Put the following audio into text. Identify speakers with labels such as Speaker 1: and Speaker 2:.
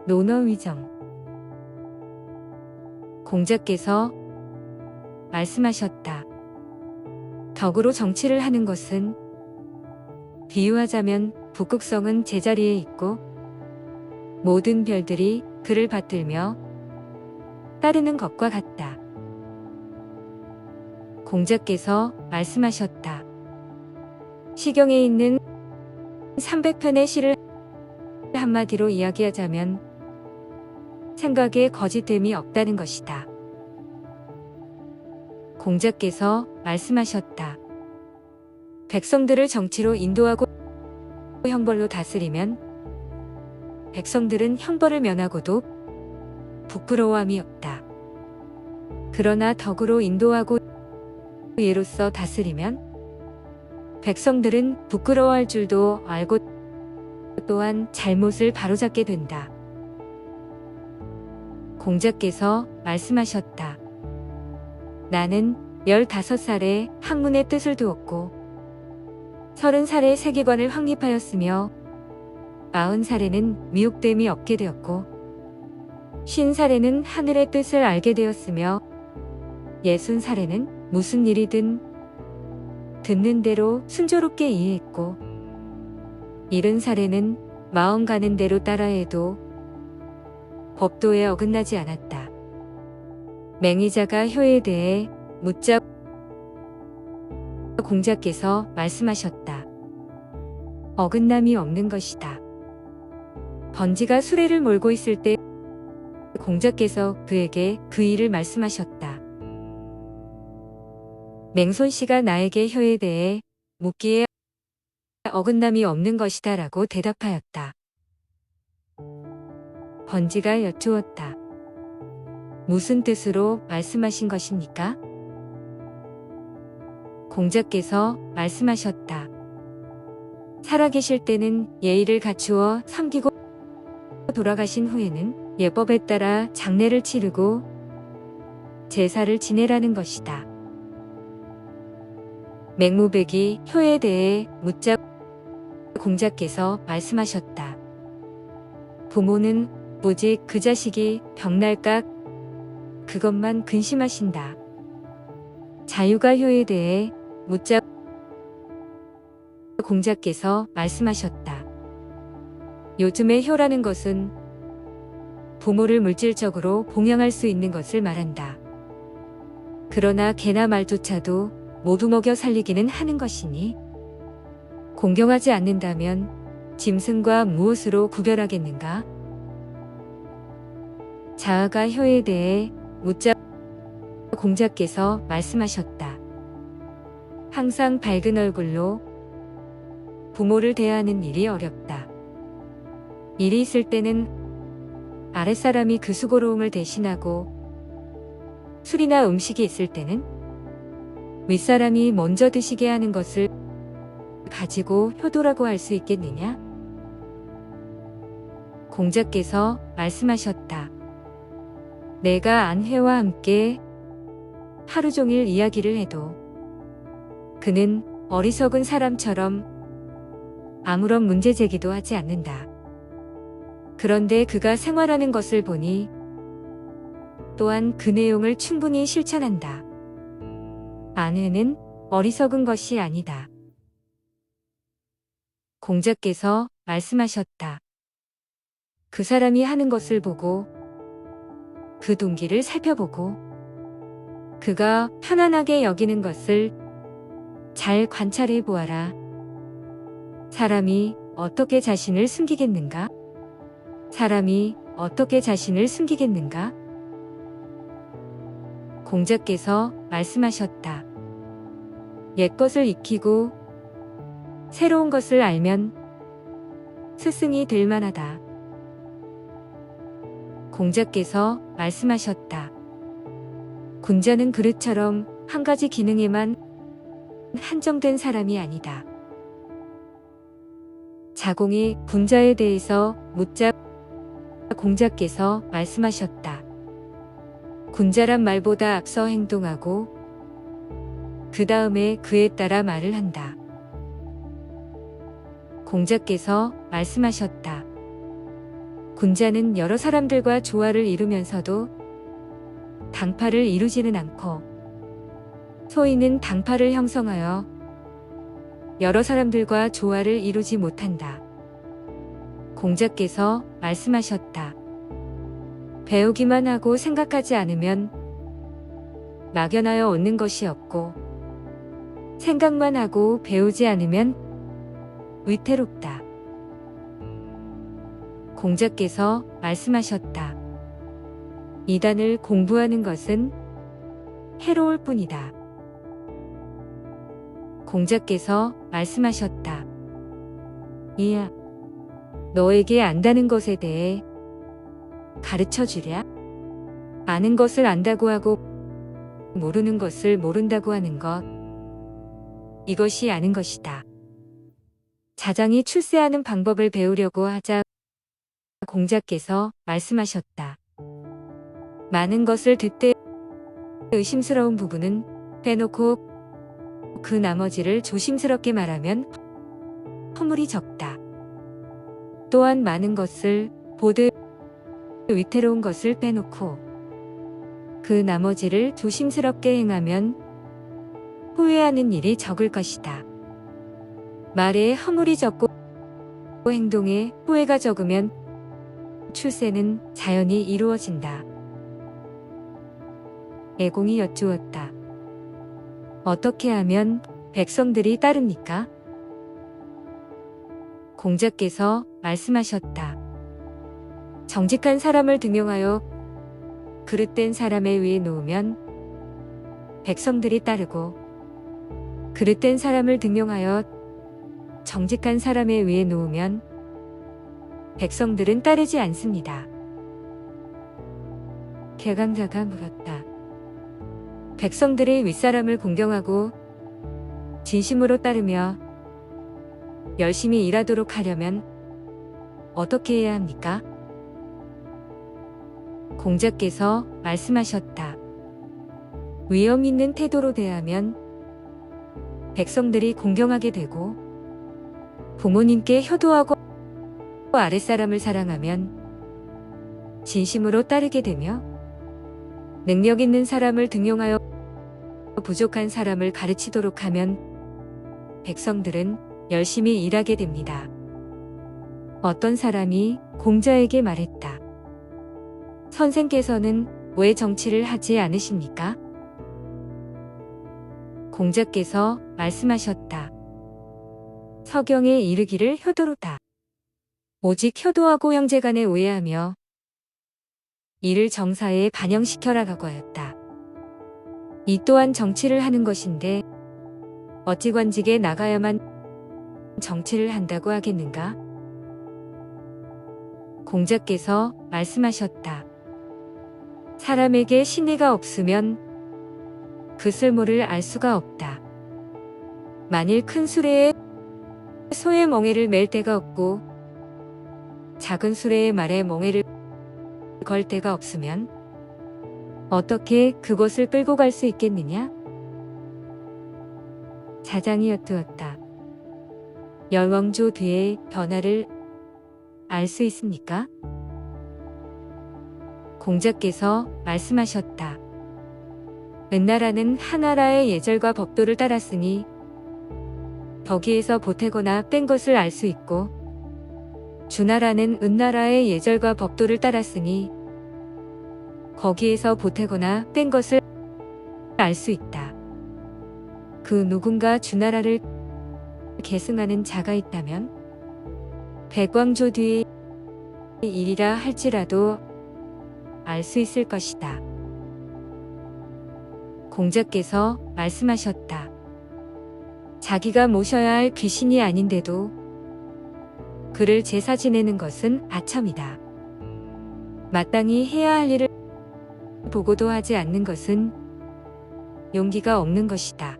Speaker 1: 논어위정. 공자께서 말씀하셨다. 덕으로 정치를 하는 것은 비유하자면 북극성은 제자리에 있고 모든 별들이 그를 받들며 따르는 것과 같다. 공자께서 말씀하셨다. 시경에 있는 300편의 시를 한마디로 이야기하자면 생각에 거짓됨이 없다는 것이다. 공자께서 말씀하셨다. 백성들을 정치로 인도하고 형벌로 다스리면 백성들은 형벌을 면하고도 부끄러워함이 없다. 그러나 덕으로 인도하고 예로써 다스리면 백성들은 부끄러워할 줄도 알고 또한 잘못을 바로잡게 된다. 공자께서 말씀하셨다. 나는 15살에 학문의 뜻을 두었고 30살에 세계관을 확립하였으며 40살에는 미혹됨이 없게 되었고 50살에는 하늘의 뜻을 알게 되었으며 60살에는 무슨 일이든 듣는 대로 순조롭게 이해했고 70살에는 마음 가는 대로 따라해도 법도에 어긋나지 않았다. 맹의자가 효에 대해 묻자 공자께서 말씀하셨다. 어긋남이 없는 것이다. 번지가 수레를 몰고 있을 때 공자께서 그에게 그 일을 말씀하셨다. 맹손씨가 나에게 효에 대해 묻기에 어긋남이 없는 것이다 라고 대답하였다. 번지가 여쭈었다. 무슨 뜻으로 말씀하신 것입니까? 공자께서 말씀하셨다. 살아계실 때는 예의를 갖추어 섬기고 돌아가신 후에는 예법에 따라 장례를 치르고 제사를 지내라는 것이다. 맹무백이 효에 대해 묻자 공자께서 말씀하셨다. 부모는 오직 그 자식이 병날까 그것만 근심하신다. 자유가 효에 대해 묻자 공자께서 말씀하셨다. 요즘의 효라는 것은 부모를 물질적으로 봉양할 수 있는 것을 말한다. 그러나 개나 말조차도 모두 먹여 살리기는 하는 것이니 공경하지 않는다면 짐승과 무엇으로 구별하겠는가? 자아가 효에 대해 묻자 공자께서 말씀하셨다. 항상 밝은 얼굴로 부모를 대하는 일이 어렵다. 일이 있을 때는 아랫사람이 그 수고로움을 대신하고 술이나 음식이 있을 때는 윗사람이 먼저 드시게 하는 것을 가지고 효도라고 할 수 있겠느냐? 공자께서 말씀하셨다. 내가 안회와 함께 하루 종일 이야기를 해도 그는 어리석은 사람처럼 아무런 문제 제기도 하지 않는다. 그런데 그가 생활하는 것을 보니 또한 그 내용을 충분히 실천한다. 안회는 어리석은 것이 아니다. 공자께서 말씀하셨다. 그 사람이 하는 것을 보고 그 동기를 살펴보고 그가 편안하게 여기는 것을 잘 관찰해 보아라. 사람이 어떻게 자신을 숨기겠는가? 사람이 어떻게 자신을 숨기겠는가? 공자께서 말씀하셨다. 옛것을 익히고 새로운 것을 알면 스승이 될 만하다. 공자께서 말씀하셨다. 군자는 그릇처럼 한 가지 기능에만 한정된 사람이 아니다. 자공이 군자에 대해서 묻자 공자께서 말씀하셨다. 군자란 말보다 앞서 행동하고 그 다음에 그에 따라 말을 한다. 공자께서 말씀하셨다. 군자는 여러 사람들과 조화를 이루면서도 당파를 이루지는 않고 소인은 당파를 형성하여 여러 사람들과 조화를 이루지 못한다. 공자께서 말씀하셨다. 배우기만 하고 생각하지 않으면 막연하여 얻는 것이 없고 생각만 하고 배우지 않으면 위태롭다. 공자께서 말씀하셨다. 이단을 공부하는 것은 해로울 뿐이다. 공자께서 말씀하셨다. 이야, 너에게 안다는 것에 대해 가르쳐 주랴? 아는 것을 안다고 하고 모르는 것을 모른다고 하는 것, 이것이 아는 것이다. 자장이 출세하는 방법을 배우려고 하자 공자께서 말씀하셨다. 많은 것을 듣되 의심스러운 부분은 빼놓고 그 나머지를 조심스럽게 말하면 허물이 적다. 또한 많은 것을 보되 위태로운 것을 빼놓고 그 나머지를 조심스럽게 행하면 후회하는 일이 적을 것이다. 말에 허물이 적고 행동에 후회가 적으면 출세는 자연히 이루어진다. 애공이 여쭈었다. 어떻게 하면 백성들이 따릅니까? 공자께서 말씀하셨다. 정직한 사람을 등용하여 그릇된 사람의 위에 놓으면 백성들이 따르고 그릇된 사람을 등용하여 정직한 사람의 위에 놓으면 백성들은 따르지 않습니다. 개강자가 물었다. 백성들이 윗사람을 공경하고 진심으로 따르며 열심히 일하도록 하려면 어떻게 해야 합니까? 공자께서 말씀하셨다. 위엄 있는 태도로 대하면 백성들이 공경하게 되고 부모님께 효도하고 아랫사람을 사랑하면 진심으로 따르게 되며 능력 있는 사람을 등용하여 부족한 사람을 가르치도록 하면 백성들은 열심히 일하게 됩니다. 어떤 사람이 공자에게 말했다. 선생께서는 왜 정치를 하지 않으십니까? 공자께서 말씀하셨다. 서경에 이르기를 효도로다. 오직 효도하고 형제간에 오해하며 이를 정사에 반영시켜라라고 하였다. 이 또한 정치를 하는 것인데 어찌 관직에 나가야만 정치를 한다고 하겠는가? 공자께서 말씀하셨다. 사람에게 신의가 없으면 그 쓸모를 알 수가 없다. 만일 큰 수레에 소의 멍에를 맬 데가 없고 작은 수레의 말에 멍에를 걸 데가 없으면 어떻게 그것을 끌고 갈 수 있겠느냐? 자장이 엿두었다. 열왕조 뒤의 변화를 알 수 있습니까? 공자께서 말씀하셨다. 은나라는 하나라의 예절과 법도를 따랐으니 거기에서 보태거나 뺀 것을 알 수 있고 주나라는 은나라의 예절과 법도를 따랐으니 거기에서 보태거나 뺀 것을 알 수 있다. 그 누군가 주나라를 계승하는 자가 있다면 백왕조 뒤의 일이라 할지라도 알 수 있을 것이다. 공자께서 말씀하셨다. 자기가 모셔야 할 귀신이 아닌데도 그를 제사 지내는 것은 아첨이다. 마땅히 해야 할 일을 보고도 하지 않는 것은 용기가 없는 것이다.